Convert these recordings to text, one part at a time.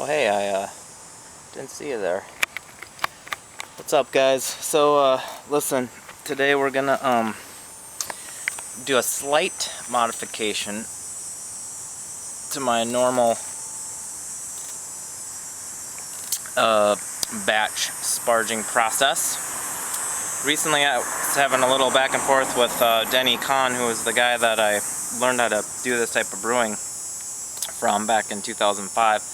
Oh hey, I didn't see you there. What's up, guys? So listen, today we're gonna do a slight modification to my normal batch sparging process. Recently I was having a little back and forth with Denny Conn, who is the guy that I learned how to do this type of brewing from back in 2005.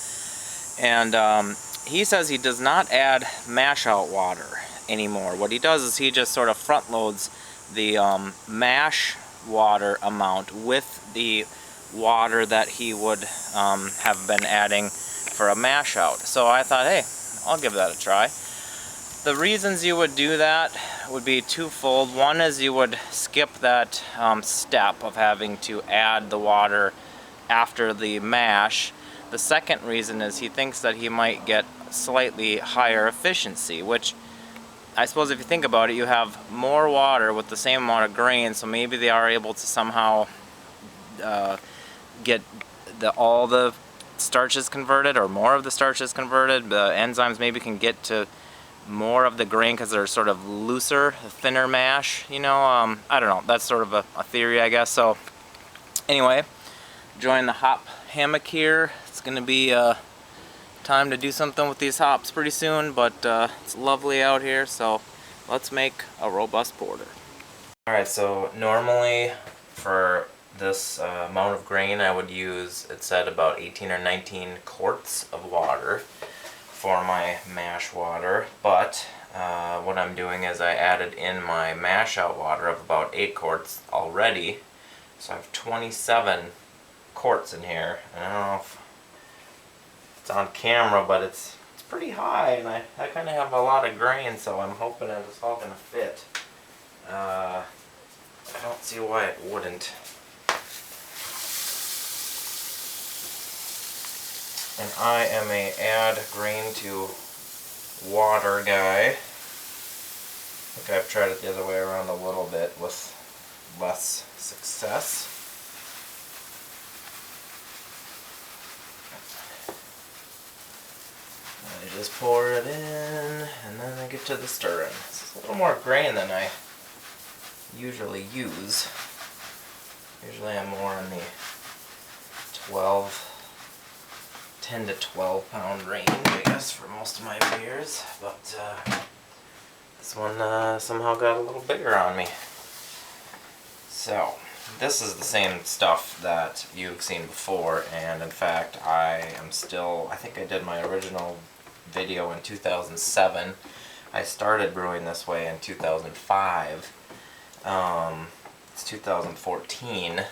And he says he does not add mash out water anymore. What he does is he just sort of front loads the mash water amount with the water that he would have been adding for a mash out. So I thought, hey, I'll give that a try. The reasons you would do that would be twofold. One is you would skip that step of having to add the water after the mash. The second reason is he thinks that he might get slightly higher efficiency, which I suppose if you think about it, you have more water with the same amount of grain, so maybe they are able to somehow get all the starches converted, or more of the starches converted. The enzymes maybe can get to more of the grain because they're sort of looser, thinner mash, you know. I don't know, that's sort of a theory, I guess. So anyway, join the hop hammock here. It's gonna be time to do something with these hops pretty soon, but it's lovely out here, so let's make a robust porter. Alright, so normally for this amount of grain I would use, it said about 18 or 19 quarts of water for my mash water, but what I'm doing is I added in my mash out water of about 8 quarts already, so I have 27 quarts in here. And I don't know if it's on camera, but it's pretty high, and I kind of have a lot of grain, so I'm hoping that it's all going to fit. I don't see why it wouldn't. And I am a add grain to water guy. I think I've tried it the other way around a little bit with less success. I just pour it in, and then I get to the stirring. It's a little more grain than I usually use. Usually I'm more in the 10 to 12 pound range, I guess, for most of my beers. But this one somehow got a little bigger on me. So this is the same stuff that you've seen before, and in fact I think I did my original video in 2007. I started brewing this way in 2005. It's 2014,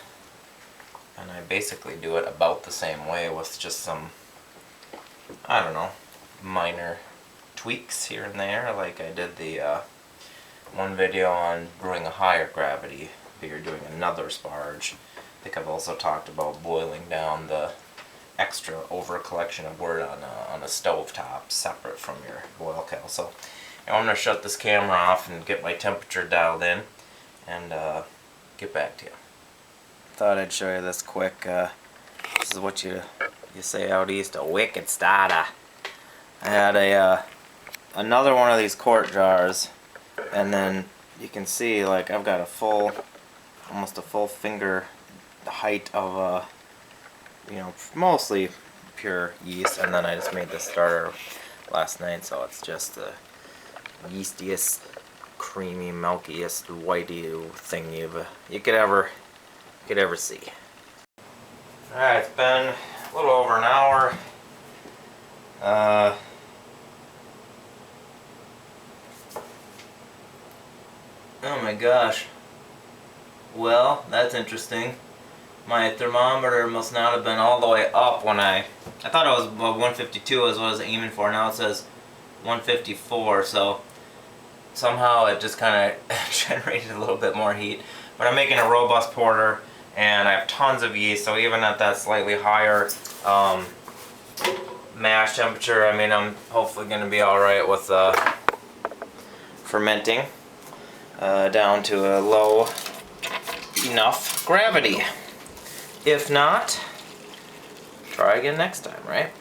and I basically do it about the same way with just some, I don't know, minor tweaks here and there. Like I did the one video on brewing a higher gravity beer, doing another sparge. I think I've also talked about boiling down the extra over collection of wort on a stove top separate from your boil kettle. So I'm going to shut this camera off and get my temperature dialed in and get back to you. Thought I'd show you this quick. This is what you say out east, a wicked starter. I had another one of these quart jars, and then you can see, like, I've got almost a full finger height of you know, mostly pure yeast, and then I just made this starter last night, so it's just the yeastiest, creamy, milkiest, whitey thing you could ever see. Alright, it's been a little over an hour. Oh my gosh. Well, that's interesting. My thermometer must not have been all the way up when I thought it was 152 is what I was aiming for. Now it says 154, so somehow it just kind of generated a little bit more heat. But I'm making a robust porter, and I have tons of yeast, so even at that slightly higher mash temperature, I mean, I'm hopefully going to be alright with fermenting down to a low enough gravity. If not, try again next time, right?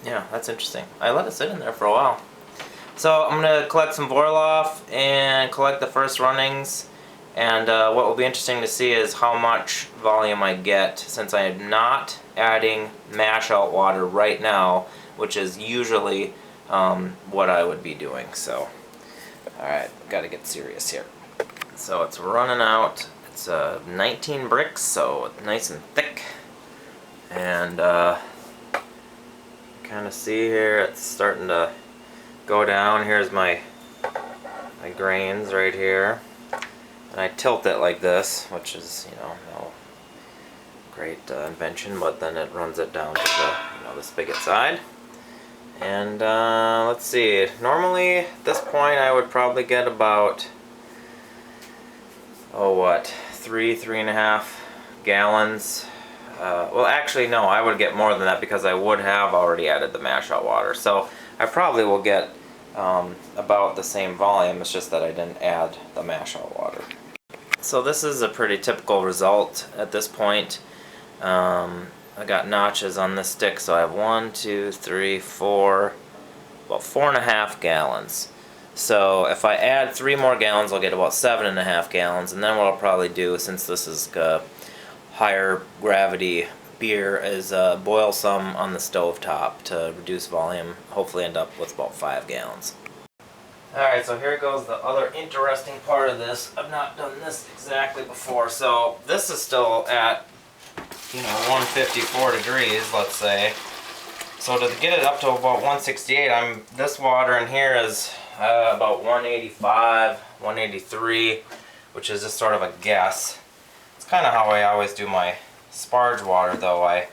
Yeah, that's interesting. I let it sit in there for a while. So I'm going to collect some Vorloff and collect the first runnings. And what will be interesting to see is how much volume I get, since I am not adding mash out water right now, which is usually what I would be doing. So, alright, got to get serious here. So it's running out. It's 19 bricks, so it's nice and thick. And kind of see here, it's starting to go down. Here's my grains right here. And I tilt it like this, which is, you know, no great invention, but then it runs it down to the, the spigot side. And let's see, normally at this point I would probably get about, three and a half gallons. Well, actually no, I would get more than that because I would have already added the mash out water. So I probably will get about the same volume, it's just that I didn't add the mash out water. So this is a pretty typical result at this point. I got notches on this stick, so I have 1, 2, 3, 4, about 4.5 gallons. So if I add 3 more gallons, I'll get about 7.5 gallons, and then what I'll probably do, since this is higher gravity beer, is boil some on the stove top to reduce volume, hopefully end up with about 5 gallons. Alright, so here goes the other interesting part of this. I've not done this exactly before. So this is still at, 154 degrees, let's say. So to get it up to about 168, this water in here is about 185, 183, which is just sort of a guess. It's kind of how I always do my sparge water, though. I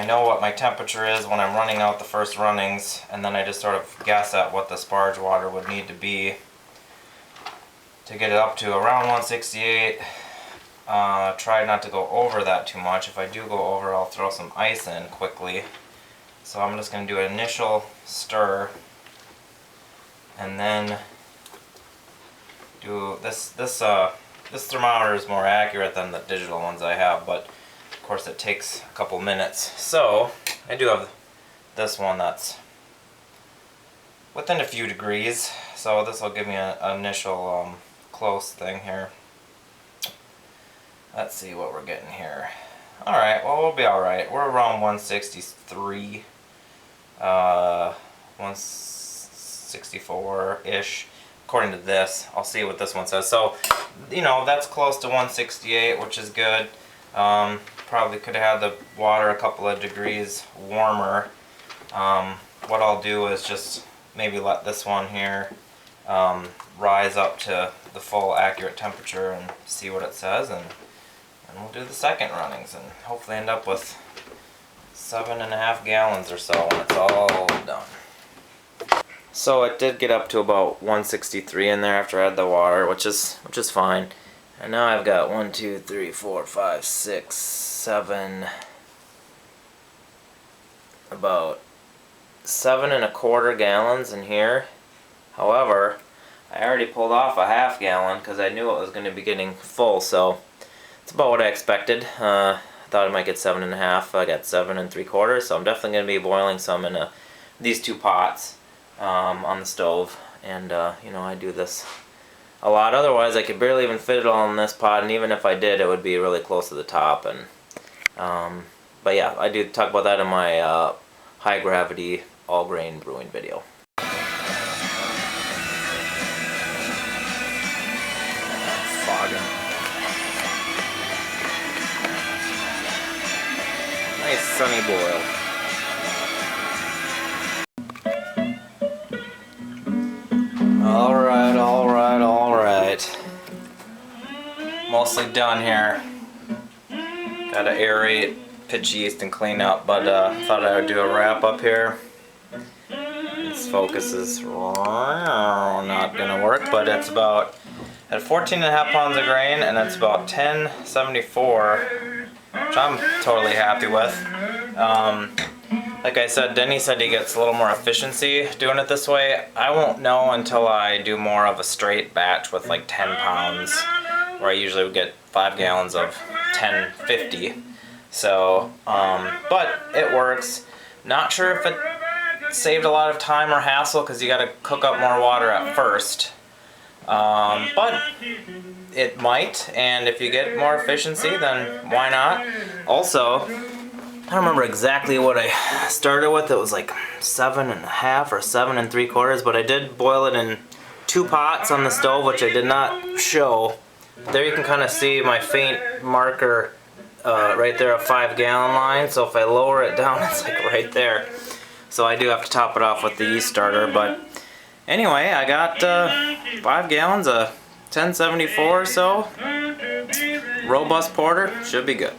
know what my temperature is when I'm running out the first runnings, and then I just sort of guess at what the sparge water would need to be to get it up to around 168. Try not to go over that too much. If I do go over, I'll throw some ice in quickly. So I'm just going to do an initial stir, and then do this. This thermometer is more accurate than the digital ones I have, but of course it takes a couple minutes. So I do have this one that's within a few degrees, so this will give me an initial close thing here. Let's see what we're getting here. Alright, well, we'll be alright. We're around 163, 164-ish according to this. I'll see what this one says. So, that's close to 168, which is good. Probably could have had the water a couple of degrees warmer. What I'll do is just maybe let this one here rise up to the full accurate temperature and see what it says, and we'll do the second runnings and hopefully end up with 7.5 gallons or so when it's all done. So it did get up to about 163 in there after I had the water, which is fine. And now I've got 1, 2, 3, 4, 5, 6, 7, about 7.25 gallons in here. However, I already pulled off a half gallon because I knew it was going to be getting full, so it's about what I expected. I thought I might get 7.5. I got 7.75, so I'm definitely going to be boiling some in these 2 pots on the stove. And I do this a lot. Otherwise, I could barely even fit it all in this pot, and even if I did, it would be really close to the top. And but yeah, I do talk about that in my high gravity all grain brewing video. Fogging. Nice sunny boil. Alright. Mostly done here. Gotta aerate, pitch yeast, and clean up, but thought I would do a wrap up here. This focus is not gonna work, but it's about at 14.5 pounds of grain, and it's about 1074, which I'm totally happy with. Like I said, Denny said he gets a little more efficiency doing it this way. I won't know until I do more of a straight batch with like 10 pounds, where I usually would get 5 gallons of 1050. So, but it works. Not sure if it saved a lot of time or hassle because you got to cook up more water at first. But it might, and if you get more efficiency, then why not? Also, I don't remember exactly what I started with. It was like 7.5 or 7 3/4, but I did boil it in 2 pots on the stove, which I did not show. There you can kind of see my faint marker right there, a 5-gallon line. So if I lower it down, it's like right there. So I do have to top it off with the yeast starter. But anyway, I got 5 gallons of 1074 or so. Robust porter, should be good.